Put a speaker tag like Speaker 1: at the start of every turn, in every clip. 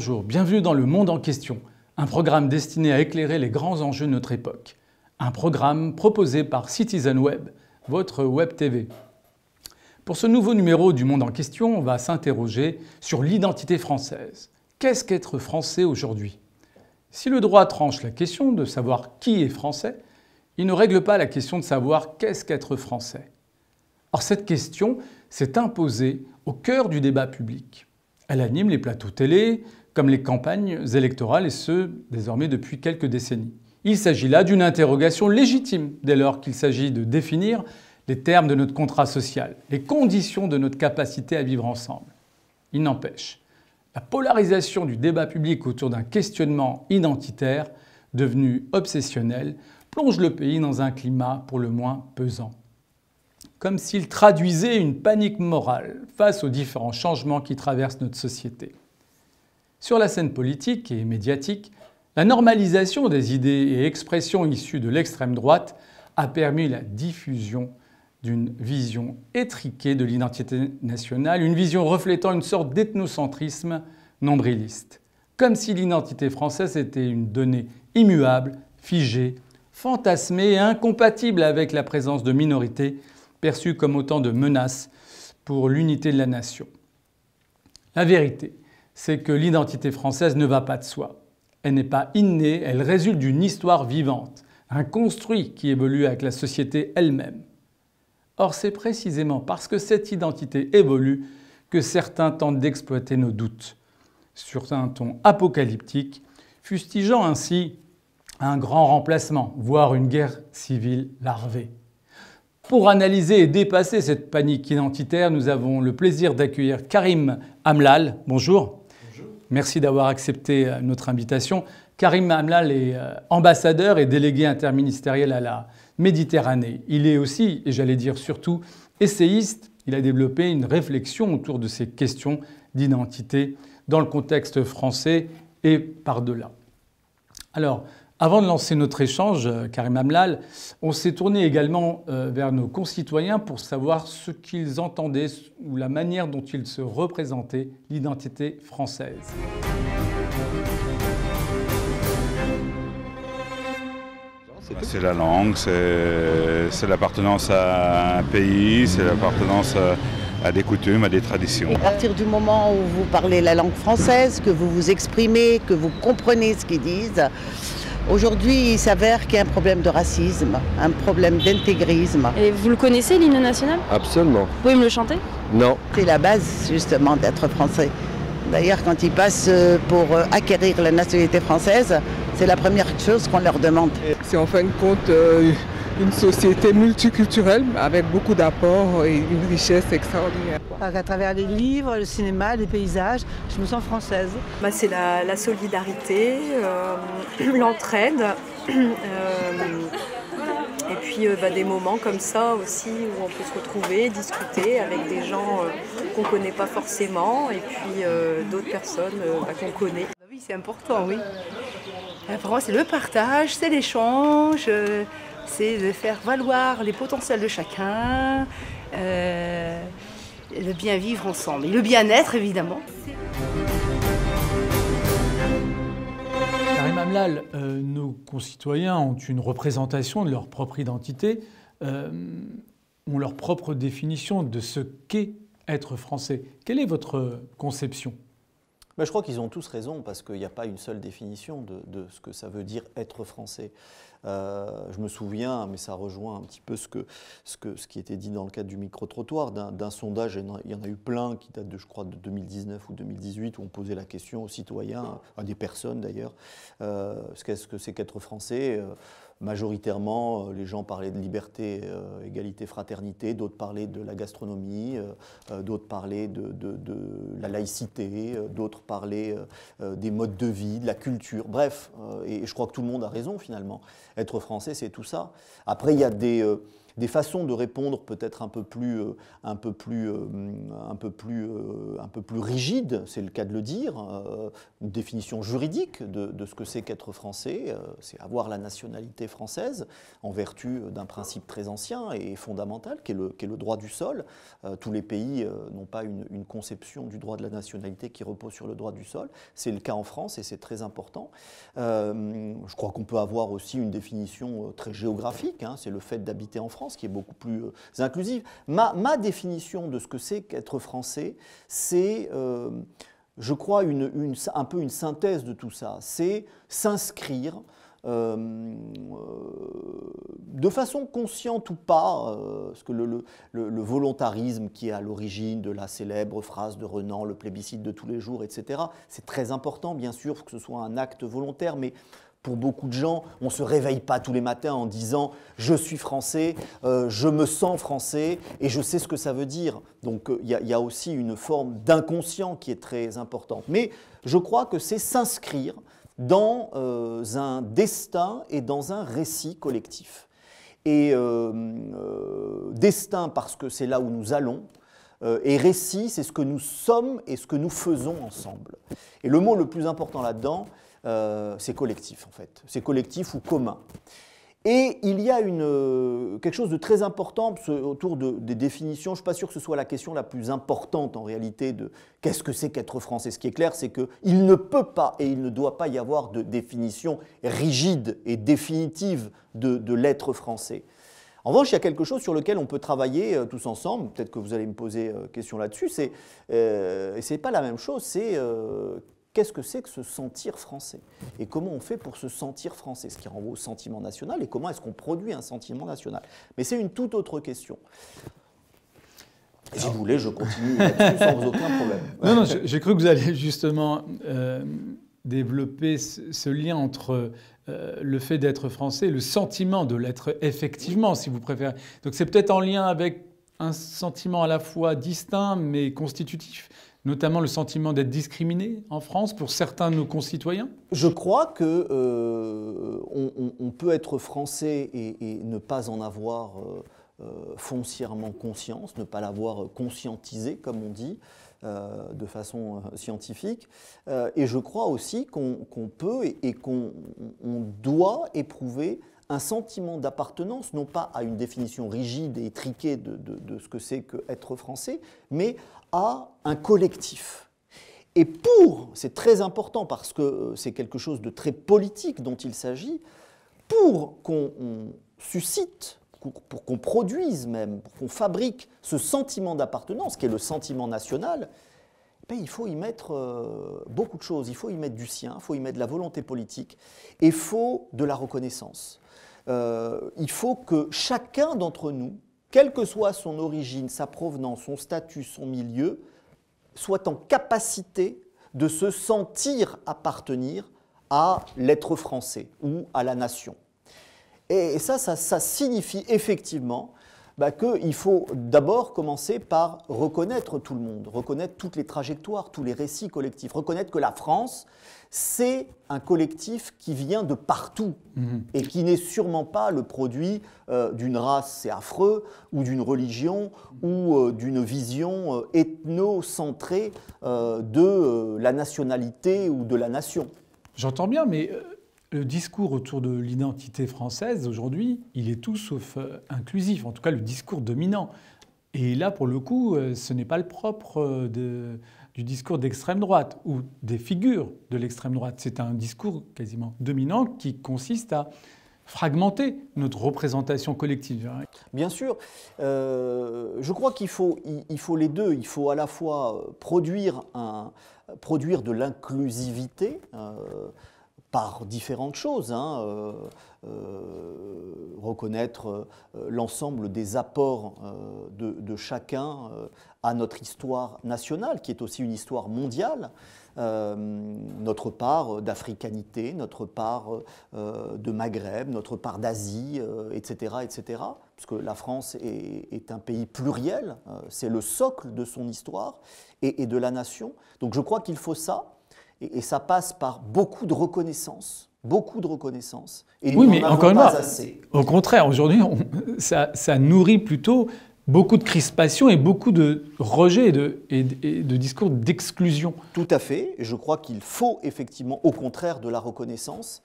Speaker 1: Bonjour, bienvenue dans Le Monde en question, un programme destiné à éclairer les grands enjeux de notre époque. Un programme proposé par Citizen Web, votre web TV. Pour ce nouveau numéro du Monde en question, on va s'interroger sur l'identité française. Qu'est-ce qu'être français aujourd'hui? Si le droit tranche la question de savoir qui est français, il ne règle pas la question de savoir qu'est-ce qu'être français. Or, cette question s'est imposée au cœur du débat public. Elle anime les plateaux télé, comme les campagnes électorales, et ce, désormais depuis quelques décennies. Il s'agit là d'une interrogation légitime, dès lors qu'il s'agit de définir les termes de notre contrat social, les conditions de notre capacité à vivre ensemble. Il n'empêche, la polarisation du débat public autour d'un questionnement identitaire, devenu obsessionnel, plonge le pays dans un climat pour le moins pesant. Comme s'il traduisait une panique morale face aux différents changements qui traversent notre société. Sur la scène politique et médiatique, la normalisation des idées et expressions issues de l'extrême droite a permis la diffusion d'une vision étriquée de l'identité nationale, une vision reflétant une sorte d'ethnocentrisme nombriliste. Comme si l'identité française était une donnée immuable, figée, fantasmée et incompatible avec la présence de minorités perçues comme autant de menaces pour l'unité de la nation. La vérité, c'est que l'identité française ne va pas de soi. Elle n'est pas innée, elle résulte d'une histoire vivante, un construit qui évolue avec la société elle-même. Or, c'est précisément parce que cette identité évolue que certains tentent d'exploiter nos doutes, sur un ton apocalyptique, fustigeant ainsi un grand remplacement, voire une guerre civile larvée. Pour analyser et dépasser cette panique identitaire, nous avons le plaisir d'accueillir Karim Amlal. Bonjour.
Speaker 2: Bonjour.
Speaker 1: Merci d'avoir accepté notre invitation. Karim Amlal est ambassadeur et délégué interministériel à la Méditerranée. Il est aussi, et j'allais dire surtout, essayiste. Il a développé une réflexion autour de ces questions d'identité dans le contexte français et par-delà. Alors, avant de lancer notre échange, Karim Amlal, on s'est tourné également vers nos concitoyens pour savoir ce qu'ils entendaient ou la manière dont ils se représentaient l'identité française.
Speaker 2: C'est la langue, c'est l'appartenance à un pays, c'est l'appartenance à des coutumes, à des traditions.
Speaker 3: Et à partir du moment où vous parlez la langue française, que vous vous exprimez, que vous comprenez ce qu'ils disent, aujourd'hui il s'avère qu'il y a un problème de racisme, un problème d'intégrisme.
Speaker 4: Et vous le connaissez, l'hymne national?
Speaker 5: Absolument.
Speaker 4: Vous pouvez me le chanter?
Speaker 5: Non.
Speaker 3: C'est la base justement d'être français. D'ailleurs, quand ils passent pour acquérir la nationalité française, c'est la première chose qu'on leur demande.
Speaker 6: C'est en fin de compte une société multiculturelle avec beaucoup d'apports et une richesse extraordinaire.
Speaker 7: À travers les livres, le cinéma, les paysages, je me sens française.
Speaker 8: C'est la solidarité, l'entraide, et puis des moments comme ça aussi où on peut se retrouver, discuter avec des gens qu'on ne connaît pas forcément et puis d'autres personnes qu'on connaît.
Speaker 7: Oui, c'est important, oui. Pour moi, c'est le partage, c'est l'échange, c'est de faire valoir les potentiels de chacun, le bien vivre ensemble et le bien-être, évidemment.
Speaker 1: Karim Amlal, nos concitoyens ont une représentation de leur propre identité, ont leur propre définition de ce qu'est être français. Quelle est votre conception ?
Speaker 9: Je crois qu'ils ont tous raison parce qu'il n'y a pas une seule définition de ce que ça veut dire être français. Je me souviens, mais ça rejoint un petit peu ce qui était dit dans le cadre du micro-trottoir, d'un sondage, il y en a eu plein qui datent je crois, de 2019 ou 2018, où on posait la question aux citoyens, à des personnes d'ailleurs, qu'est-ce que c'est qu'être français ? Majoritairement, les gens parlaient de liberté, égalité, fraternité, d'autres parlaient de la gastronomie, d'autres parlaient de la laïcité, d'autres parlaient des modes de vie, de la culture, bref, et je crois que tout le monde a raison finalement. Être français, c'est tout ça. Après, il y a des façons de répondre peut-être un peu plus rigides, c'est le cas de le dire, une définition juridique de ce que c'est qu'être français, c'est avoir la nationalité française en vertu d'un principe très ancien et fondamental qui est le droit du sol. Tous les pays n'ont pas une conception du droit de la nationalité qui repose sur le droit du sol. C'est le cas en France et c'est très important. Je crois qu'on peut avoir aussi une définition très géographique, hein, c'est le fait d'habiter en France qui est beaucoup plus inclusive. Ma définition de ce que c'est qu'être français, c'est, je crois, un peu une synthèse de tout ça. C'est s'inscrire de façon consciente ou pas, parce que le volontarisme qui est à l'origine de la célèbre phrase de Renan, le plébiscite de tous les jours, etc., c'est très important, bien sûr, que ce soit un acte volontaire, mais pour beaucoup de gens, on ne se réveille pas tous les matins en disant « je suis français, je me sens français et je sais ce que ça veut dire ». Donc il y a aussi une forme d'inconscient qui est très importante. Mais je crois que c'est s'inscrire dans un destin et dans un récit collectif. Et destin parce que c'est là où nous allons, et récit, c'est ce que nous sommes et ce que nous faisons ensemble. Et le mot le plus important là-dedans, c'est collectif en fait. C'est collectif ou commun. Et il y a quelque chose de très important autour des définitions. Je ne suis pas sûr que ce soit la question la plus importante en réalité de qu'est-ce que c'est qu'être français. Ce qui est clair, c'est qu'il ne peut pas et il ne doit pas y avoir de définition rigide et définitive de l'être français. En revanche, il y a quelque chose sur lequel on peut travailler tous ensemble. Peut-être que vous allez me poser question là-dessus. Et ce n'est pas la même chose, c'est qu'est-ce que c'est que se sentir français? Et comment on fait pour se sentir français? Ce qui renvoie au sentiment national, et comment est-ce qu'on produit un sentiment national? Mais c'est une toute autre question. Et si vous voulez, je continue là-dessus sans aucun problème.
Speaker 1: Non, j'ai cru que vous alliez justement développer ce lien entre le fait d'être français et le sentiment de l'être effectivement, si vous préférez. Donc c'est peut-être en lien avec un sentiment à la fois distinct mais constitutif, notamment le sentiment d'être discriminé en France pour certains de nos concitoyens?
Speaker 9: Je crois qu'on peut être français et ne pas en avoir foncièrement conscience, ne pas l'avoir conscientisé, comme on dit, de façon scientifique. Et je crois aussi qu'on peut et qu'on doit éprouver un sentiment d'appartenance, non pas à une définition rigide et étriquée de ce que c'est qu'être français, mais à un collectif. Et c'est très important parce que c'est quelque chose de très politique dont il s'agit, pour qu'on suscite, pour qu'on produise même, pour qu'on fabrique ce sentiment d'appartenance, qui est le sentiment national, il faut y mettre beaucoup de choses. Il faut y mettre du sien, il faut y mettre de la volonté politique, et il faut de la reconnaissance. Il faut que chacun d'entre nous, quelle que soit son origine, sa provenance, son statut, son milieu, soit en capacité de se sentir appartenir à l'être français ou à la nation. Et ça signifie effectivement qu'il faut d'abord commencer par reconnaître tout le monde, reconnaître toutes les trajectoires, tous les récits collectifs, reconnaître que la France, c'est un collectif qui vient de partout et qui n'est sûrement pas le produit d'une race, c'est affreux, ou d'une religion, ou d'une vision ethnocentrée de la nationalité ou de la nation.
Speaker 1: J'entends bien, mais le discours autour de l'identité française, aujourd'hui, il est tout sauf inclusif, en tout cas le discours dominant. Et là, pour le coup, ce n'est pas le propre du discours d'extrême droite ou des figures de l'extrême droite. C'est un discours quasiment dominant qui consiste à fragmenter notre représentation collective.
Speaker 9: Bien sûr. Je crois qu'il faut les deux. Il faut à la fois produire de l'inclusivité par différentes choses, reconnaître l'ensemble des apports de chacun à notre histoire nationale, qui est aussi une histoire mondiale, notre part d'africanité, notre part de Maghreb, notre part d'Asie, etc., etc., parce que la France est un pays pluriel, c'est le socle de son histoire et de la nation. Donc je crois qu'il faut ça. Et ça passe par beaucoup de reconnaissance beaucoup de reconnaissance. Et
Speaker 1: oui,
Speaker 9: nous
Speaker 1: mais
Speaker 9: n'en avons
Speaker 1: encore une
Speaker 9: pas
Speaker 1: fois,
Speaker 9: assez.
Speaker 1: au contraire, aujourd'hui, ça nourrit plutôt beaucoup de crispation et beaucoup de rejet et de discours d'exclusion.
Speaker 9: Tout à fait. Et je crois qu'il faut effectivement, au contraire, de la reconnaissance.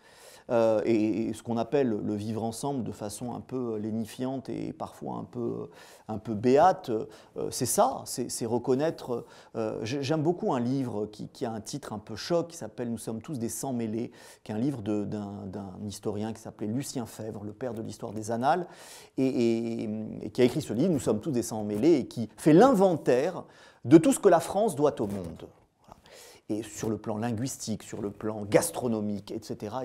Speaker 9: Et ce qu'on appelle le vivre ensemble de façon un peu lénifiante et parfois un peu béate, c'est ça, c'est reconnaître. J'aime beaucoup un livre qui a un titre un peu choc, qui s'appelle « Nous sommes tous des sans-mêlés », qui est un livre d'un historien qui s'appelait Lucien Febvre, le père de l'histoire des Annales, et qui a écrit ce livre « Nous sommes tous des sans-mêlés » et qui fait l'inventaire de tout ce que la France doit au monde. Et sur le plan linguistique, sur le plan gastronomique, etc.,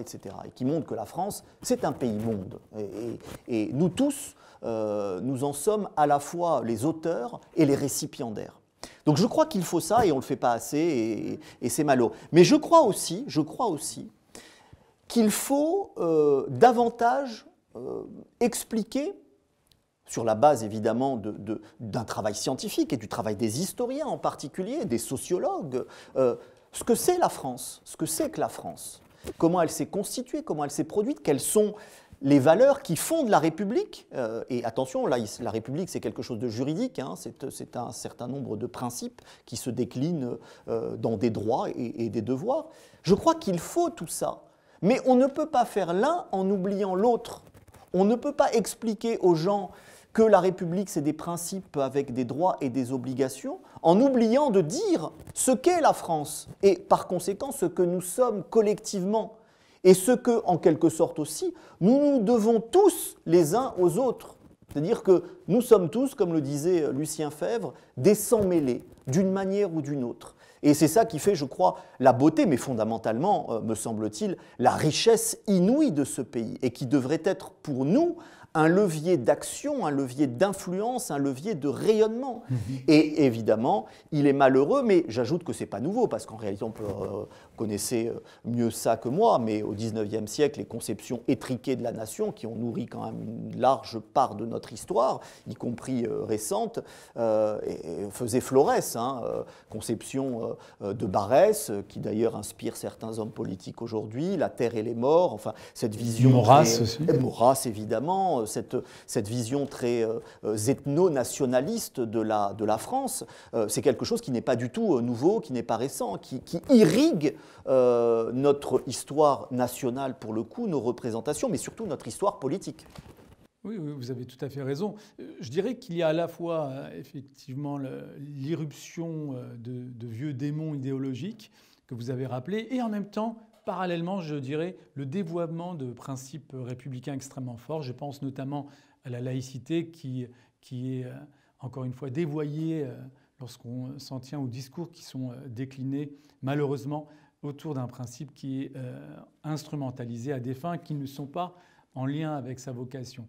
Speaker 9: et qui montre que la France, c'est un pays-monde. Et nous tous, nous en sommes à la fois les auteurs et les récipiendaires. Donc je crois qu'il faut ça, et on ne le fait pas assez, et c'est malheureux. Mais je crois aussi qu'il faut davantage expliquer, sur la base évidemment d'un travail scientifique et du travail des historiens en particulier, des sociologues, ce que c'est la France, ce que c'est que la France, comment elle s'est constituée, comment elle s'est produite, quelles sont les valeurs qui fondent la République. Et attention, là, la République, c'est quelque chose de juridique, hein, c'est un certain nombre de principes qui se déclinent dans des droits et des devoirs. Je crois qu'il faut tout ça, mais on ne peut pas faire l'un en oubliant l'autre. On ne peut pas expliquer aux gens que la République, c'est des principes avec des droits et des obligations, en oubliant de dire ce qu'est la France, et par conséquent ce que nous sommes collectivement, et ce que, en quelque sorte aussi, nous devons tous les uns aux autres. C'est-à-dire que nous sommes tous, comme le disait Lucien Febvre, des sans-mêlés, d'une manière ou d'une autre. Et c'est ça qui fait, je crois, la beauté, mais fondamentalement, me semble-t-il, la richesse inouïe de ce pays, et qui devrait être pour nous un levier d'action, un levier d'influence, un levier de rayonnement. Et évidemment, il est malheureux, mais j'ajoute que ce n'est pas nouveau, parce qu'en réalité, vous connaissez mieux ça que moi, mais au XIXe siècle, les conceptions étriquées de la nation, qui ont nourri quand même une large part de notre histoire, y compris récente, faisaient florès, hein, conception de Barès, qui d'ailleurs inspire certains hommes politiques aujourd'hui, la terre et les morts, enfin, cette vision...
Speaker 1: Maurras aussi.
Speaker 9: Maurras, évidemment, cette vision très ethno-nationaliste de la France, c'est quelque chose qui n'est pas du tout nouveau, qui n'est pas récent, qui irrigue notre histoire nationale pour le coup, nos représentations, mais surtout notre histoire politique.
Speaker 1: Oui, vous avez tout à fait raison. Je dirais qu'il y a à la fois effectivement l'irruption de vieux démons idéologiques que vous avez rappelés, et en même temps, parallèlement, je dirais, le dévoiement de principes républicains extrêmement forts. Je pense notamment à la laïcité qui est, encore une fois, dévoyée lorsqu'on s'en tient aux discours qui sont déclinés, malheureusement, autour d'un principe qui est instrumentalisé à des fins qui ne sont pas en lien avec sa vocation.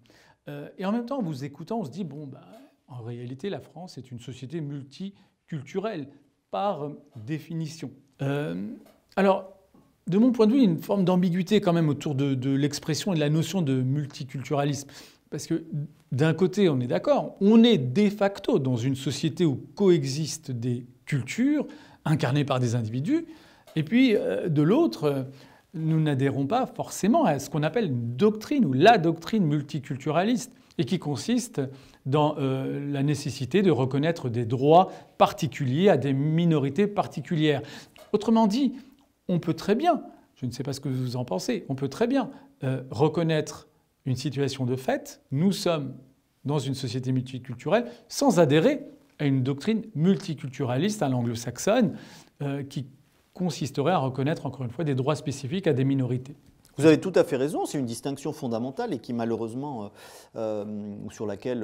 Speaker 1: Et en même temps, en vous écoutant, on se dit, bon, en réalité, la France est une société multiculturelle, par définition. Alors, de mon point de vue, il y a une forme d'ambiguïté quand même autour de l'expression et de la notion de multiculturalisme. Parce que d'un côté, on est d'accord, on est de facto dans une société où coexistent des cultures incarnées par des individus, et puis de l'autre, nous n'adhérons pas forcément à ce qu'on appelle une doctrine ou la doctrine multiculturaliste, et qui consiste dans la nécessité de reconnaître des droits particuliers à des minorités particulières. Autrement dit, on peut très bien, je ne sais pas ce que vous en pensez, on peut très bien reconnaître une situation de fait. Nous sommes dans une société multiculturelle sans adhérer à une doctrine multiculturaliste à l'anglo-saxonne qui consisterait à reconnaître, encore une fois, des droits spécifiques à des minorités.
Speaker 9: Vous avez tout à fait raison, c'est une distinction fondamentale et qui malheureusement, sur laquelle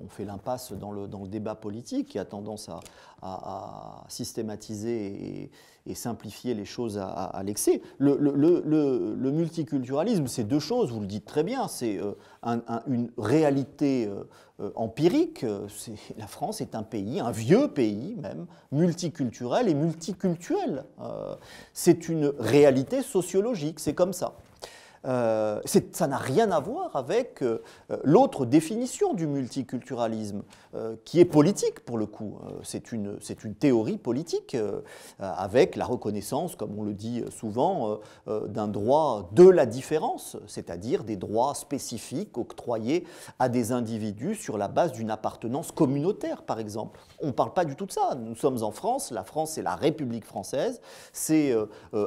Speaker 9: on fait l'impasse dans le débat politique, qui a tendance à systématiser et simplifier les choses à l'excès. Le multiculturalisme, c'est deux choses, vous le dites très bien, c'est une réalité empirique. La France est un pays, un vieux pays même, multiculturel et multicultuel. C'est une réalité sociologique, c'est comme ça. Ça n'a rien à voir avec l'autre définition du multiculturalisme, qui est politique pour le coup. C'est une théorie politique avec la reconnaissance, comme on le dit souvent, d'un droit de la différence, c'est-à-dire des droits spécifiques octroyés à des individus sur la base d'une appartenance communautaire, par exemple. On ne parle pas du tout de ça. Nous sommes en France, la France c'est la République française, c'est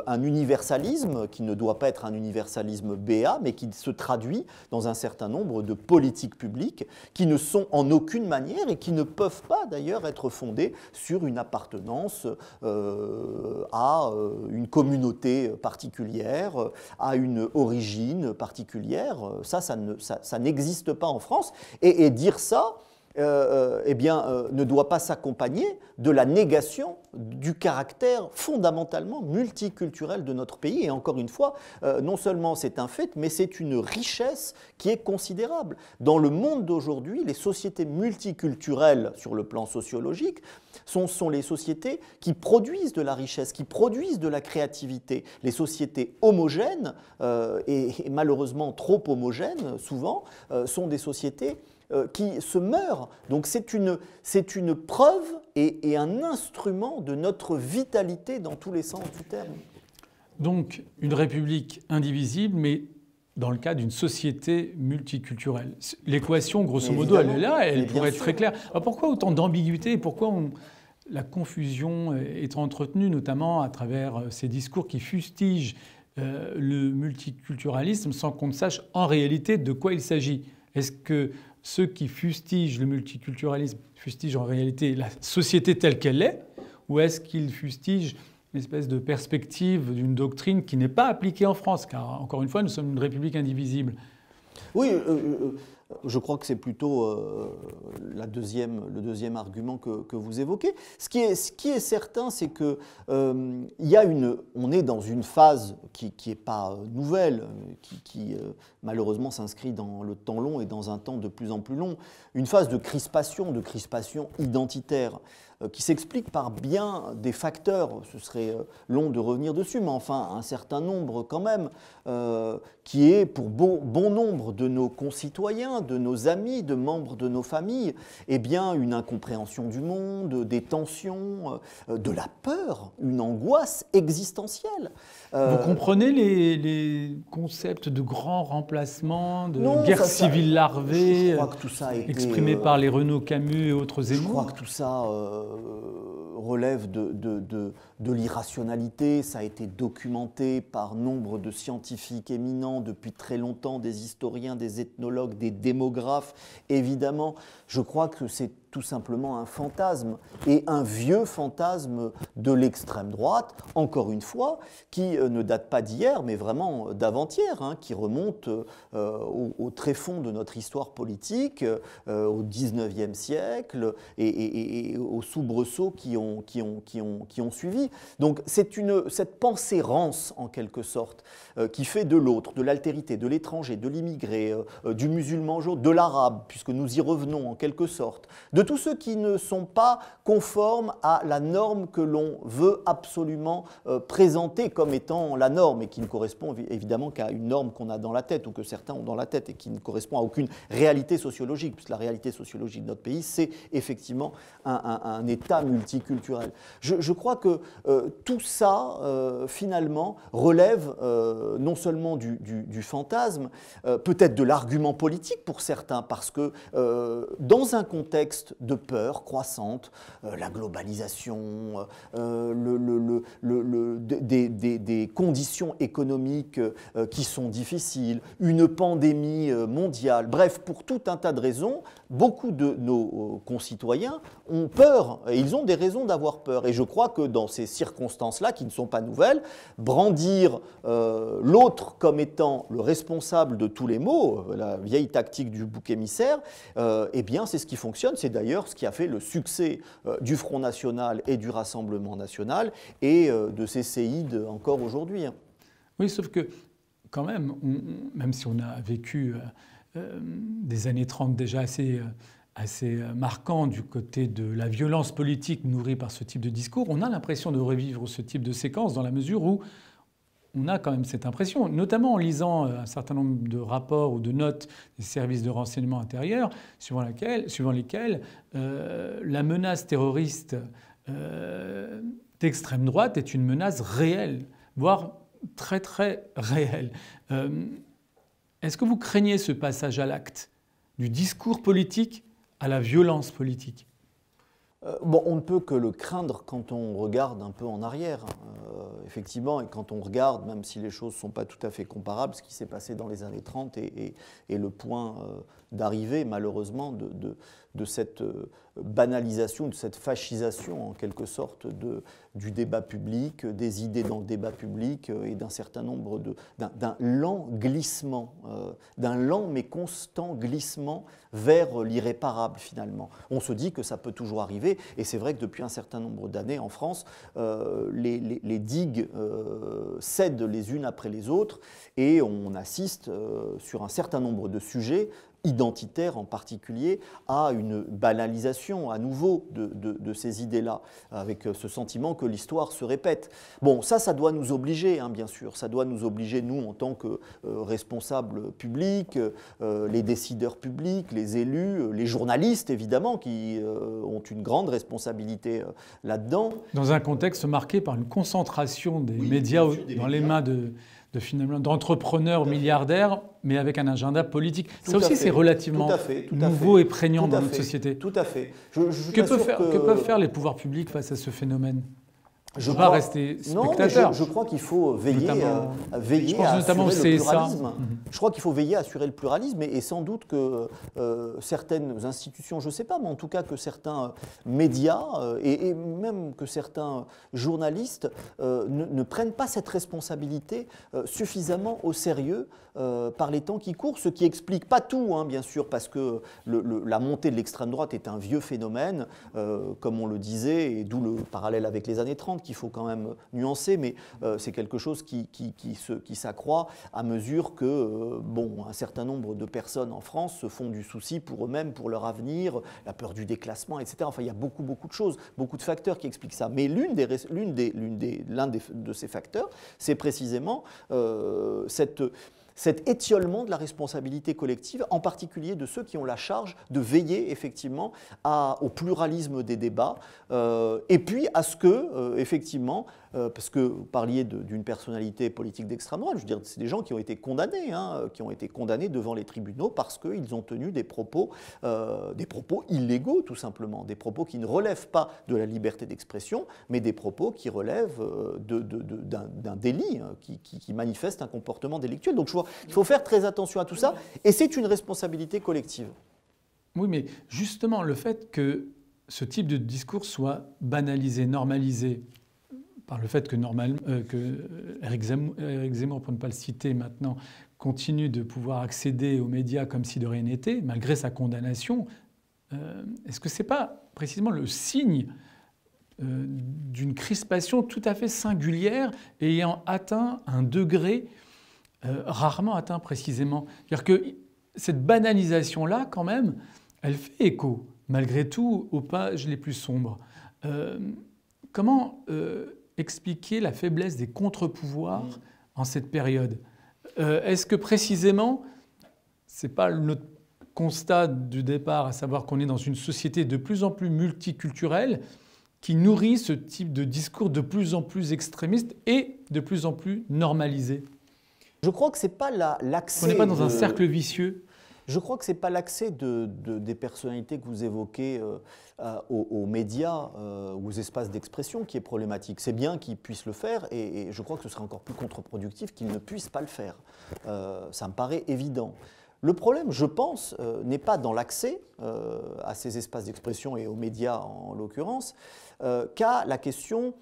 Speaker 9: un universalisme qui ne doit pas être un universalisme béat, mais qui se traduit dans un certain nombre de politiques publiques qui ne sont en aucune manière et qui ne peuvent pas d'ailleurs être fondées sur une appartenance à une communauté particulière, à une origine particulière. Ça n'existe pas en France. Et dire ça, ne doit pas s'accompagner de la négation du caractère fondamentalement multiculturel de notre pays. Et encore une fois, non seulement c'est un fait, mais c'est une richesse qui est considérable. Dans le monde d'aujourd'hui, les sociétés multiculturelles sur le plan sociologique sont les sociétés qui produisent de la richesse, qui produisent de la créativité. Les sociétés homogènes, et malheureusement trop homogènes souvent, sont des sociétés qui se meurent. Donc c'est une preuve et un instrument de notre vitalité dans tous les sens du terme.
Speaker 1: Donc une république indivisible, mais dans le cas d'une société multiculturelle. L'équation, grosso modo, elle est là, elle pourrait être très claire. Alors pourquoi autant d'ambiguïté et pourquoi la confusion est entretenue, notamment à travers ces discours qui fustigent le multiculturalisme sans qu'on ne sache en réalité de quoi il s'agit? Est-ce que ceux qui fustigent le multiculturalisme fustigent en réalité la société telle qu'elle est, ou est-ce qu'ils fustigent une espèce de perspective d'une doctrine qui n'est pas appliquée en France? Car, encore une fois, nous sommes une république indivisible.
Speaker 9: Oui, je crois que c'est plutôt le deuxième argument que vous évoquez. Ce qui est certain, c'est que on est dans une phase qui n'est pas nouvelle, qui malheureusement s'inscrit dans le temps long et dans un temps de plus en plus long, une phase de crispation identitaire, qui s'explique par bien des facteurs. Ce serait long de revenir dessus, mais enfin un certain nombre quand même, qui est pour bon nombre de nos concitoyens, de nos amis, de membres de nos familles, eh bien une incompréhension du monde, des tensions, de la peur, une angoisse existentielle.
Speaker 1: Vous comprenez les concepts de grand remplacement, de guerre civile larvée, exprimés par les Renaud Camus et autres Zemmour?
Speaker 9: Je crois que tout ça relève de l'irrationalité. Ça a été documenté par nombre de scientifiques éminents depuis très longtemps, des historiens, des ethnologues, des démographes. Évidemment, je crois que c'est tout simplement un fantasme, et un vieux fantasme de l'extrême droite, encore une fois, qui ne date pas d'hier, mais vraiment d'avant-hier, qui remonte au tréfonds de notre histoire politique, au XIXe siècle, et aux soubresauts qui ont suivi. Donc c'est cette pensée rance, en quelque sorte, qui fait de l'autre, de l'altérité, de l'étranger, de l'immigré, du musulman, de l'arabe, puisque nous y revenons en quelque sorte, de tous ceux qui ne sont pas conformes à la norme que l'on veut absolument présenter comme étant la norme, et qui ne correspond évidemment qu'à une norme qu'on a dans la tête, ou que certains ont dans la tête, et qui ne correspond à aucune réalité sociologique, puisque la réalité sociologique de notre pays, c'est effectivement un État multiculturel. Je crois que tout ça, finalement, relève non seulement du fantasme, peut-être de l'argument politique pour certains, parce que dans un contexte de peur croissante, la globalisation, des conditions économiques qui sont difficiles, une pandémie mondiale, bref, pour tout un tas de raisons, beaucoup de nos concitoyens ont peur, et ils ont des raisons d'avoir peur. Et je crois que dans ces circonstances-là, qui ne sont pas nouvelles, brandir l'autre comme étant le responsable de tous les maux, la vieille tactique du bouc émissaire, eh bien c'est ce qui fonctionne. C'est d'ailleurs ce qui a fait le succès du Front National et du Rassemblement National, et de ces séides encore aujourd'hui.
Speaker 1: Oui, sauf que quand même, même si on a vécu des années 30 déjà assez marquant du côté de la violence politique nourrie par ce type de discours, on a l'impression de revivre ce type de séquence dans la mesure où on a quand même cette impression, notamment en lisant un certain nombre de rapports ou de notes des services de renseignement intérieur, suivant lesquels la menace terroriste d'extrême droite est une menace réelle, voire très très réelle. Est-ce que vous craignez ce passage à l'acte du discours politique à la violence politique ?
Speaker 9: Bon, on ne peut que le craindre quand on regarde un peu en arrière, effectivement, et quand on regarde, même si les choses ne sont pas tout à fait comparables, ce qui s'est passé dans les années 30 et le point d'arrivée, malheureusement, de cette banalisation, de cette fascisation, en quelque sorte, du débat public, des idées dans le débat public et d'un certain nombre d'un lent glissement, d'un lent mais constant glissement vers l'irréparable, finalement. On se dit que ça peut toujours arriver, et c'est vrai que depuis un certain nombre d'années en France, les digues cèdent les unes après les autres, et on assiste sur un certain nombre de sujets, identitaire en particulier, à une banalisation à nouveau de ces idées-là, avec ce sentiment que l'histoire se répète. Bon, ça doit nous obliger, hein, bien sûr, ça doit nous obliger, nous, en tant que responsables publics, les décideurs publics, les élus, les journalistes, évidemment, qui ont une grande responsabilité là-dedans.
Speaker 1: Dans un contexte marqué par une concentration des médias dans les mains d'entrepreneurs milliardaires, mais avec un agenda politique. Ça aussi, c'est relativement nouveau et prégnant dans notre société.
Speaker 9: Tout à fait.
Speaker 1: Que peuvent faire les pouvoirs publics face à ce phénomène ? Je ne peux pas rester spectateur.
Speaker 9: Non, je crois qu'il faut veiller à assurer le pluralisme. Je crois qu'il faut veiller à assurer le pluralisme et sans doute que certaines institutions, je ne sais pas, mais en tout cas que certains médias et même que certains journalistes ne prennent pas cette responsabilité suffisamment au sérieux par les temps qui courent, ce qui explique pas tout, hein, bien sûr, parce que la montée de l'extrême droite est un vieux phénomène, comme on le disait, et d'où le parallèle avec les années 30 qu'il faut quand même nuancer, mais c'est quelque chose qui s'accroît à mesure que un certain nombre de personnes en France se font du souci pour eux-mêmes, pour leur avenir, la peur du déclassement, etc. Enfin, il y a beaucoup de choses, beaucoup de facteurs qui expliquent ça. Mais l'un de ces facteurs, c'est précisément cet étiolement de la responsabilité collective, en particulier de ceux qui ont la charge de veiller effectivement au pluralisme des débats et puis à ce que, effectivement, parce que vous parliez d'une personnalité politique d'extrême droite, je veux dire, c'est des gens qui ont été condamnés, devant les tribunaux parce qu'ils ont tenu des propos illégaux, tout simplement, des propos qui ne relèvent pas de la liberté d'expression, mais des propos qui relèvent d'un délit, qui manifeste un comportement délictuel. Donc je vois qu'il faut faire très attention à tout ça, et c'est une responsabilité collective.
Speaker 1: Oui, mais justement, le fait que ce type de discours soit banalisé, normalisé, par le fait que Éric Zemmour, pour ne pas le citer maintenant, continue de pouvoir accéder aux médias comme si de rien n'était, malgré sa condamnation, est-ce que ce n'est pas précisément le signe d'une crispation tout à fait singulière ayant atteint un degré rarement atteint précisément. C'est-à-dire que cette banalisation-là, quand même, elle fait écho, malgré tout, aux pages les plus sombres. Comment expliquer la faiblesse des contre-pouvoirs en cette période ? Est-ce que précisément, ce n'est pas notre constat du départ, à savoir qu'on est dans une société de plus en plus multiculturelle, qui nourrit ce type de discours de plus en plus extrémiste et de plus en plus normalisé ?
Speaker 9: Je crois que ce n'est pas l'accès...
Speaker 1: On n'est pas dans un cercle vicieux.
Speaker 9: Je crois que ce n'est pas l'accès des personnalités que vous évoquez aux médias ou aux espaces d'expression qui est problématique. C'est bien qu'ils puissent le faire et je crois que ce serait encore plus contre-productif qu'ils ne puissent pas le faire. Ça me paraît évident. Le problème, je pense, n'est pas dans l'accès à ces espaces d'expression et aux médias en l'occurrence, qu'à la question...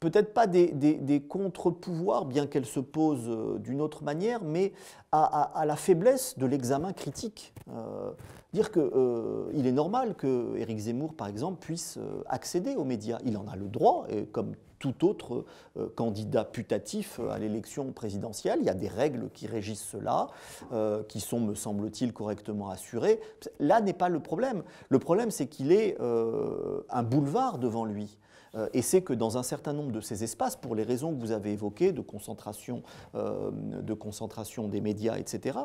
Speaker 9: Peut-être pas des contre-pouvoirs, bien qu'elles se posent d'une autre manière, mais à la faiblesse de l'examen critique. Dire qu'il est normal que Éric Zemmour, par exemple, puisse accéder aux médias. Il en a le droit, et comme tout autre candidat putatif à l'élection présidentielle. Il y a des règles qui régissent cela, qui sont, me semble-t-il, correctement assurées. Là n'est pas le problème. Le problème, c'est qu'il est un boulevard devant lui. et c'est que dans un certain nombre de ces espaces, pour les raisons que vous avez évoquées, de concentration des médias, etc.,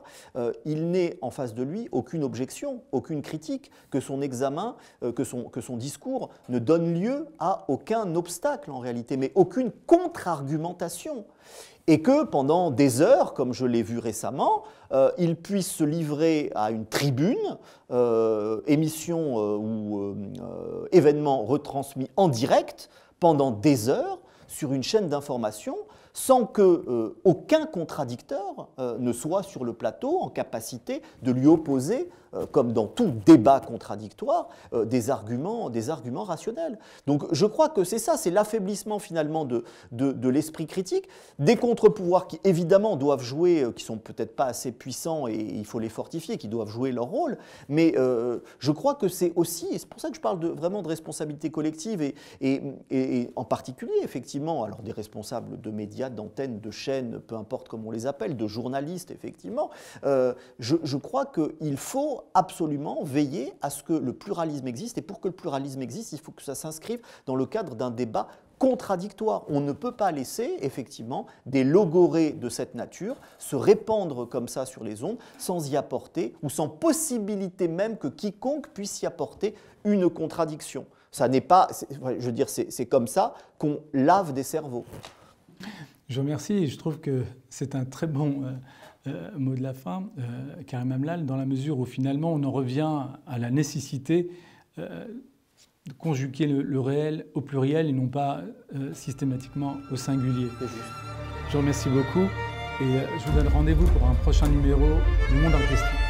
Speaker 9: il n'est en face de lui aucune objection, aucune critique, que son examen, que son discours ne donne lieu à aucun obstacle en réalité, mais aucune contre-argumentation. Et que pendant des heures, comme je l'ai vu récemment, il puisse se livrer à une tribune, émission ou événement retransmis en direct pendant des heures sur une chaîne d'information sans qu'aucun contradicteur ne soit sur le plateau en capacité de lui opposer, comme dans tout débat contradictoire, des arguments rationnels. Donc je crois que c'est ça, c'est l'affaiblissement finalement de l'esprit critique, des contre-pouvoirs qui évidemment doivent jouer, qui sont peut-être pas assez puissants et il faut les fortifier, qui doivent jouer leur rôle, mais je crois que c'est aussi, et c'est pour ça que je parle vraiment de responsabilité collective et en particulier effectivement, alors des responsables de médias, d'antennes, de chaînes, peu importe comment on les appelle, de journalistes effectivement, je crois qu'il faut absolument veiller à ce que le pluralisme existe, et pour que le pluralisme existe, il faut que ça s'inscrive dans le cadre d'un débat contradictoire. On ne peut pas laisser effectivement des logorées de cette nature se répandre comme ça sur les ondes sans y apporter, ou sans possibilité même que quiconque puisse y apporter une contradiction. Ça n'est pas, je veux dire, c'est comme ça qu'on lave des cerveaux.
Speaker 1: Je vous remercie et je trouve que c'est un très bon mot de la fin, Karim Amlal, dans la mesure où finalement on en revient à la nécessité de conjuguer le réel au pluriel et non pas systématiquement au singulier. Je vous remercie beaucoup et je vous donne rendez-vous pour un prochain numéro du Monde en question.